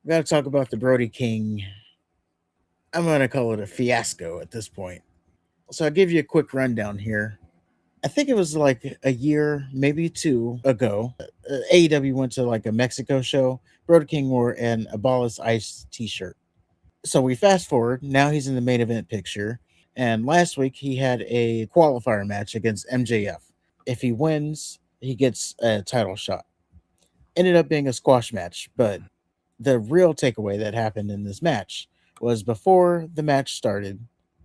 We got to talk about the Brody King. I'm going to call it a fiasco at this point. So I'll give you a quick rundown here. I think it was like a year, maybe two ago. AEW went to like a Mexico show. Brody King wore an Abolish Ice t shirt. So we fast forward. Now he's in the main event picture. And last week he had a qualifier match against MJF. If he wins, he gets a title shot. Ended up being a squash match, but the real takeaway that happened in this match was before the match started,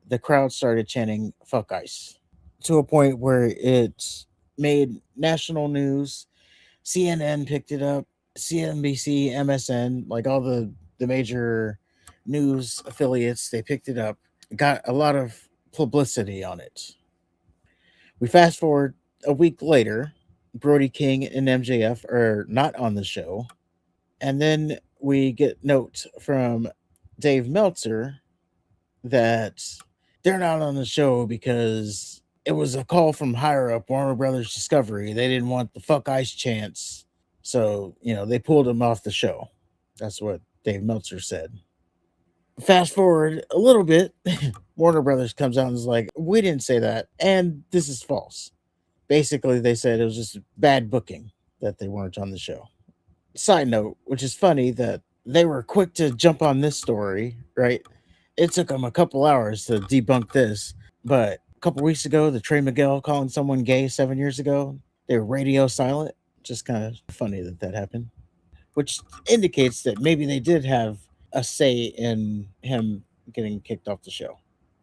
the crowd started chanting "fuck ice" to a point where it made national news. CNN picked it up, CNBC, MSN, like all the major news affiliates, they picked it up. Got a lot of publicity on it. We fast forward a week later, Brody King and MJF are not on the show. And then we get notes from Dave Meltzer that they're not on the show because it was a call from higher up Warner Brothers Discovery. They didn't want the fuck ice chants. So, they pulled him off the show. That's what Dave Meltzer said. Fast forward a little bit, Warner Brothers comes out and is like, we didn't say that. And this is false. Basically, they said it was just bad booking that they weren't on the show. Side note, which is funny that they were quick to jump on this story, right? It took them a couple hours to debunk this, but a couple weeks ago, the Trey Miguel calling someone gay 7 years ago, they were radio silent. Just kind of funny that happened, which indicates that maybe they did have a say in him getting kicked off the show.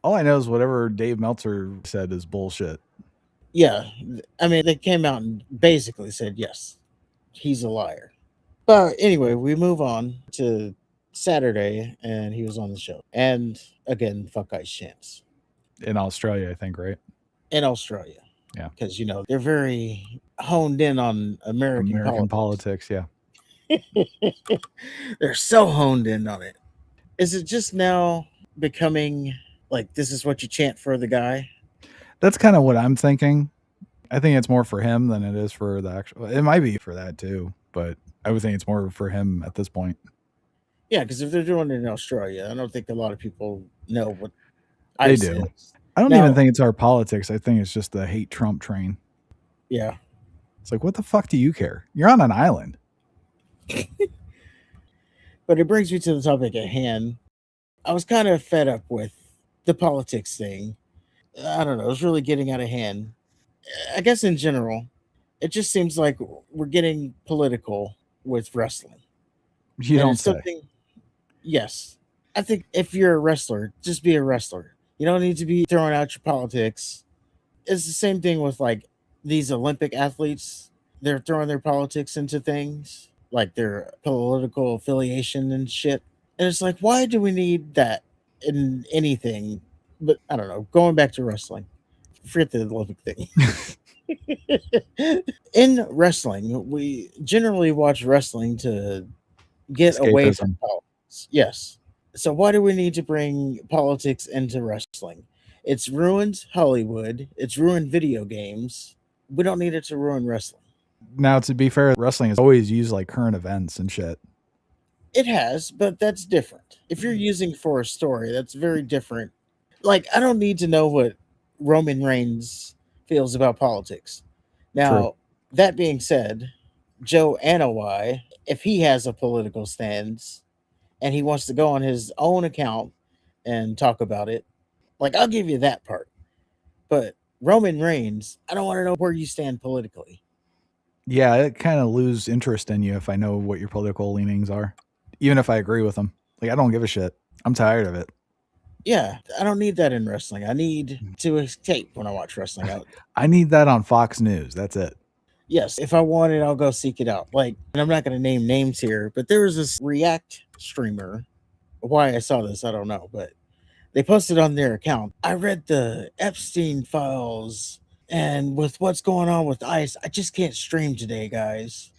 All I know is whatever Dave Meltzer said is bullshit. Yeah, I mean, they came out and basically said, yes, he's a liar. But anyway, we move on to Saturday, and he was on the show. And again, fuck ice chants In Australia, I think, right? in Australia. Yeah. Because, they're very honed in on American American politics. politics, yeah. They're so honed in on it. Is it just now becoming like this is what you chant for the guy? That's kind of what I'm thinking. I think it's more for him than it is for the actual. It might be for that too, but I would think it's more for him at this point. Yeah, because if they're doing it in Australia, I don't think a lot of people know what They ice do. is. I don't even Now, think it's our politics. I think it's just the hate Trump train. yeah, It's like, what the fuck do you care? You're on an island. but it brings me to the topic at hand. I was kind of fed up with the politics thing. I don't know. It was really getting out of hand. I guess in general, it just seems like we're getting political with wrestling. You And don't it's say. something, yes. I think if you're a wrestler, just be a wrestler. You don't need to be throwing out your politics. It's the same thing with like these Olympic athletes. They're throwing their politics into things, like their political affiliation and shit. And it's like, why do we need that in anything? But I don't know. Going back to wrestling, forget the Olympic thing. In wrestling, we generally watch wrestling to get away from Escapism. politics. Yes. So why do we need to bring politics into wrestling? It's ruined Hollywood. It's ruined video games. We don't need it to ruin wrestling. Now, to be fair, wrestling has always used like current events and shit. It has, but that's different. If you're using for a story, that's very different. Like, I don't need to know what Roman Reigns feels about politics. True. Now, that being said, Joe Anoa'i, if he has a political stance and he wants to go on his own account and talk about it, like, I'll give you that part. But Roman Reigns, I don't want to know where you stand politically. Yeah, it kind of lose interest in you if I know what your political leanings are, even if I agree with them. Like, I don't give a shit. I'm tired of it. Yeah, I don't need that in wrestling. I need to escape when I watch wrestling. I need that on Fox News. That's it. Yes, if I want it, I'll go seek it out. Like, and I'm not going to name names here, but there was this React streamer. Why I saw this, I don't know, but they posted on their account. I read the Epstein files, and with what's going on with ICE, I just can't stream today, guys.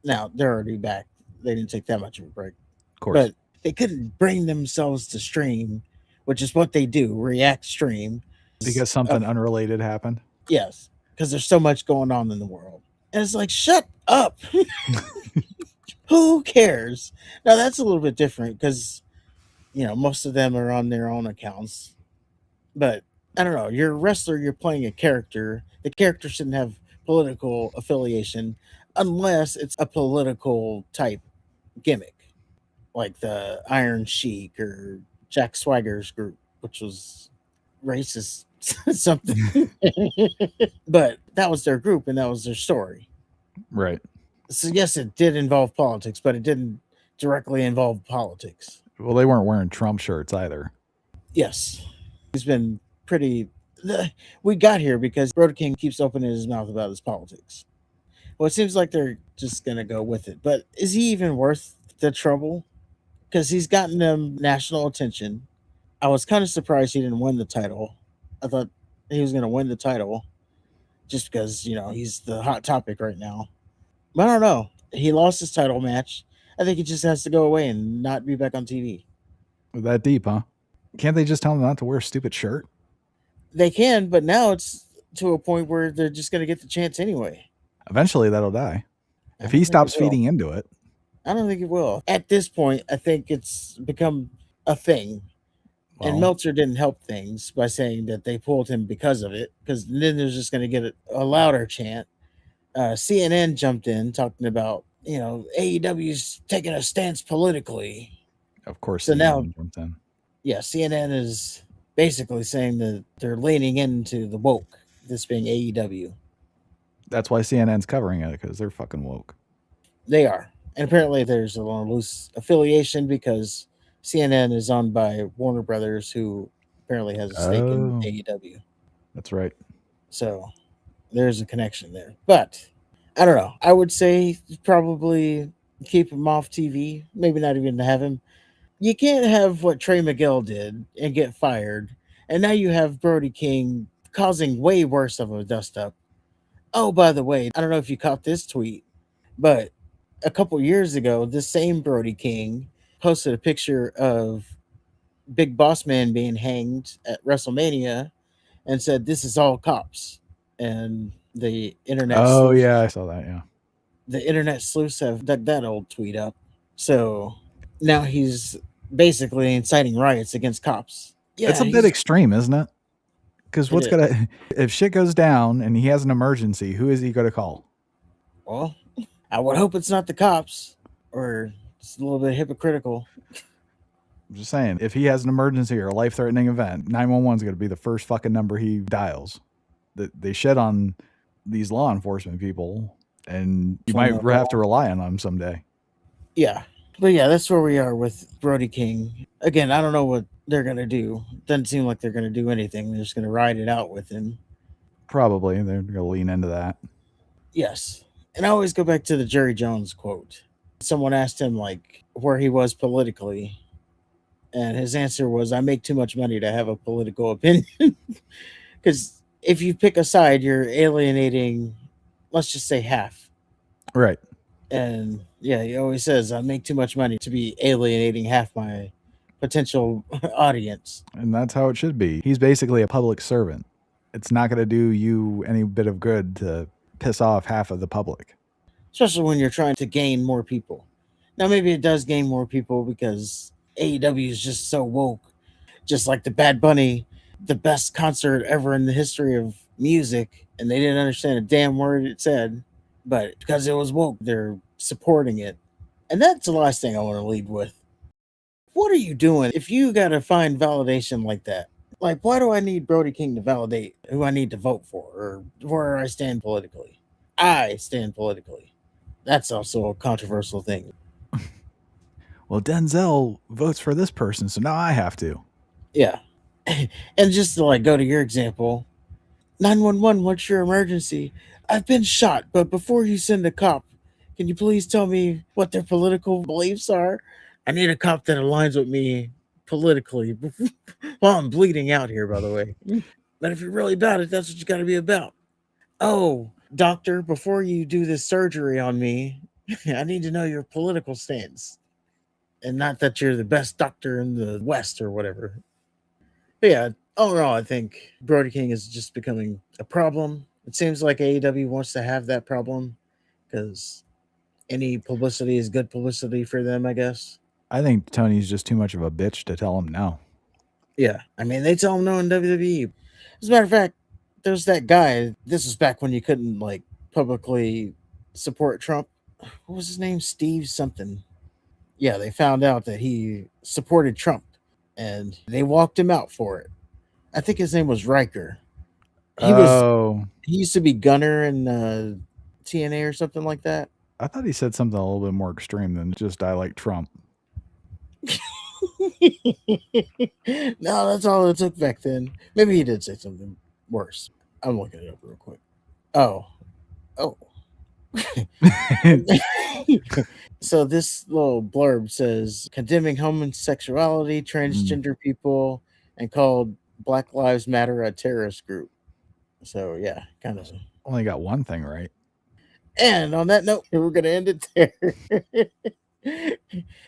Now, they're already back. They didn't take that much of a break, Of course. but they couldn't bring themselves to stream, which is what they do, React stream. Because something unrelated happened. Yes, because there's so much going on in the world. And it's like, shut up. Who cares? Now that's a little bit different because most of them are on their own accounts. But I don't know. You're a wrestler. You're playing a character. The character shouldn't have political affiliation unless it's a political type gimmick, like the Iron Sheik or Jack Swagger's group, which was racist something. But that was their group and that was their story. Right. So yes, it did involve politics, but it didn't directly involve politics. Well, they weren't wearing Trump shirts either. Yes, he's been pretty. We got here because Brody King keeps opening his mouth about his politics. Well, it seems like they're just gonna go with it. But is he even worth the trouble? Because he's gotten them national attention. I was kind of surprised he didn't win the title. I thought he was gonna win the title just because he's the hot topic right now. But I don't know. He lost his title match. I think he just has to go away and not be back on TV. That deep, huh? Can't they just tell him not to wear a stupid shirt? They can, but now it's to a point where they're just going to get the chance anyway. Eventually, that'll die. I If don't he think stops it will. feeding into it. I don't think it will. At this point, I think it's become a thing. And Well, Meltzer didn't help things by saying that they pulled him because of it, because then there's just going to get a louder chant. CNN jumped in talking about, AEW's taking a stance politically. of course, So now, CNN jumped in. yeah, CNN is basically saying that they're leaning into the woke, this being AEW. That's why CNN's covering it, because they're fucking woke. They are. And apparently there's a little loose affiliation because CNN is owned by Warner Brothers, who apparently has a stake in Oh, AEW. that's right. So there's a connection there. But I don't know. I would say probably keep him off TV. Maybe not even have him. You can't have what Trey Miguel did and get fired. And now you have Brody King causing way worse of a dust up. Oh, by the way, I don't know if you caught this tweet, but a couple years ago, this same Brody King posted a picture of Big Boss Man being hanged at WrestleMania and said, "This is all cops." And Oh, yeah, I saw that, yeah. the internet sleuths have dug that old tweet up. So now he's basically inciting riots against cops. It's Yeah, a bit he's extreme, isn't it? Because it what's is. gonna if shit goes down and he has an emergency, who is he gonna call? Well, I would hope it's not the cops, or it's a little bit hypocritical. I'm just saying, if he has an emergency or a life-threatening event, 911 is gonna be the first fucking number he dials. They shit on these law enforcement people, and you might have to rely on them someday. Yeah. But yeah, that's where we are with Brody King. Again, I don't know what they're going to do. Doesn't seem like they're going to do anything. They're just going to ride it out with him. Probably they're gonna lean into that. Yes. And I always go back to the Jerry Jones quote. Someone asked him, like, where he was politically. And his answer was, I make too much money to have a political opinion. Because if you pick a side, you're alienating, let's just say half. Right. And yeah, he always says, I make too much money to be alienating half my potential audience. And that's how it should be. He's basically a public servant. It's not gonna do you any bit of good to piss off half of the public. Especially when you're trying to gain more people. Now, maybe it does gain more people because AEW is just so woke. Just like the Bad Bunny, the best concert ever in the history of music, and they didn't understand a damn word it said. But because it was woke, they're supporting it. And that's the last thing I want to lead with. What are you doing if you got to find validation like that? Like, why do I need Brody King to validate who I need to vote for or where I stand politically? I stand politically. That's also a controversial thing. Well, Denzel votes for this person, so now I have to. Yeah. And just to like go to your example, 911, what's your emergency? I've been shot, but before you send a cop, can you please tell me what their political beliefs are? I need a cop that aligns with me politically. While I'm bleeding out here, by the way. But if you're really about it, that's what you got to be about. Oh, doctor, before you do this surgery on me, I need to know your political stance. And not that you're the best doctor in the West or whatever. But yeah, overall, I think Brody King is just becoming a problem. It seems like AEW wants to have that problem because any publicity is good publicity for them, I guess. I think Tony's just too much of a bitch to tell him no. Yeah, I mean, they tell him no in WWE. As a matter of fact, there's that guy. This was back when you couldn't like publicly support Trump. What was his name? Steve something. Yeah, they found out that he supported Trump, and they walked him out for it. I think his name was Riker. He used to be Gunner in TNA or something like that. I thought he said something a little bit more extreme than just I like Trump. No, that's all it took back then. Maybe he did say something worse. I'm looking it up real quick. Oh. So this little blurb says condemning homosexuality, transgender people, and called Black Lives Matter a terrorist group. So yeah, kind of. Only got one thing right. And on that note, we're gonna end it there.